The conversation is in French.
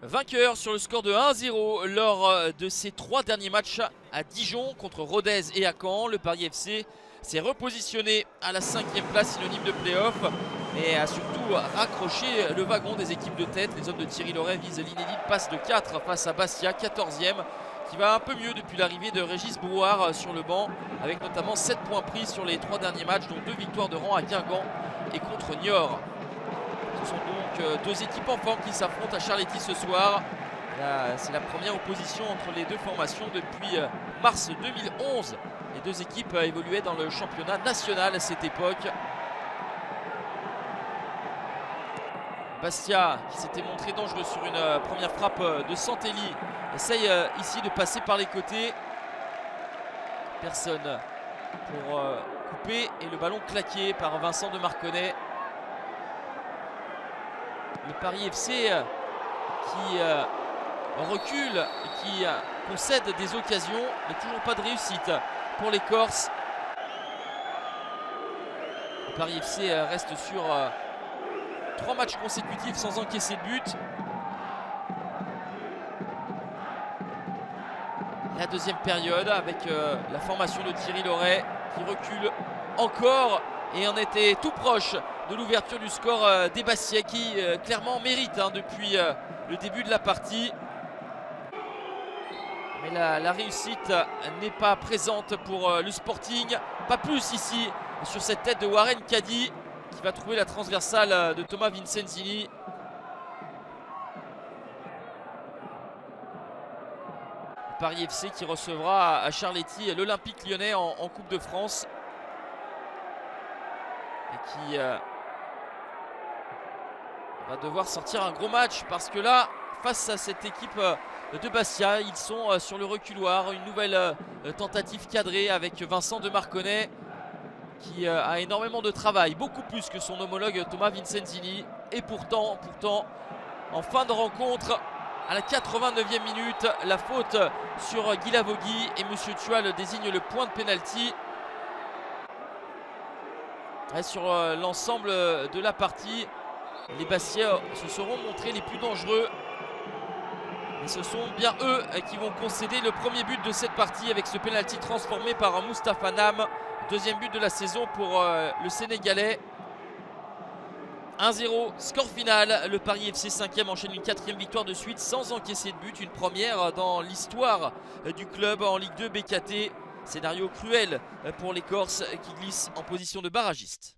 Vainqueur sur le score de 1-0 lors de ses 3 derniers matchs à Dijon contre Rodez et à Caen. Le Paris FC s'est repositionné à la 5e place, synonyme de play-off, et a surtout raccroché le wagon des équipes de tête. Les hommes de Thierry Loret visent l'inédite passe de 4 face à Bastia, 14e, qui va un peu mieux depuis l'arrivée de Régis Brouard sur le banc, avec notamment 7 points pris sur les 3 derniers matchs, dont 2 victoires de rang à Guingamp et contre Niort. Ce sont donc 2 équipes en forme qui s'affrontent à Charléty ce soir. C'est la première opposition entre les 2 formations depuis mars 2011. Les 2 équipes évoluaient dans le championnat national à cette époque. Bastia, qui s'était montré dangereux sur une première frappe de Santelli, essaye ici de passer par les côtés. Personne pour couper, et le ballon claqué par Vincent de Marconnet. Le Paris FC qui recule et qui concède des occasions, mais toujours pas de réussite pour les Corses. Le Paris FC reste sur 3 matchs consécutifs sans encaisser de but. La deuxième période avec la formation de Thierry Loret qui recule encore et en était tout proche de l'ouverture du score des Bastiais, qui clairement mérite depuis le début de la partie. Mais la réussite n'est pas présente pour le Sporting. Pas plus ici sur cette tête de Warren Kadi, qui va trouver la transversale de Thomas Vincenzini. Paris FC qui recevra à Charléty l'Olympique Lyonnais en Coupe de France, et qui va devoir sortir un gros match, parce que là, face à cette équipe de Bastia, ils sont sur le reculoir. Une nouvelle tentative cadrée avec Vincent de Marconnet, qui a énormément de travail, beaucoup plus que son homologue Thomas Vincenzini. Et pourtant, en fin de rencontre, à la 89e minute, la faute sur Guy Lavogui, et Monsieur Thual désigne le point de pénalty. Sur l'ensemble de la partie, les Bastiais se seront montrés les plus dangereux. Et ce sont bien eux qui vont concéder le premier but de cette partie, avec ce pénalty transformé par Moustapha Nam. Deuxième but de la saison pour le Sénégalais. 1-0, score final. Le Paris FC 5e enchaîne une 4e victoire de suite sans encaisser de but. Une première dans l'histoire du club en Ligue 2 BKT. Scénario cruel pour les Corses qui glissent en position de barragiste.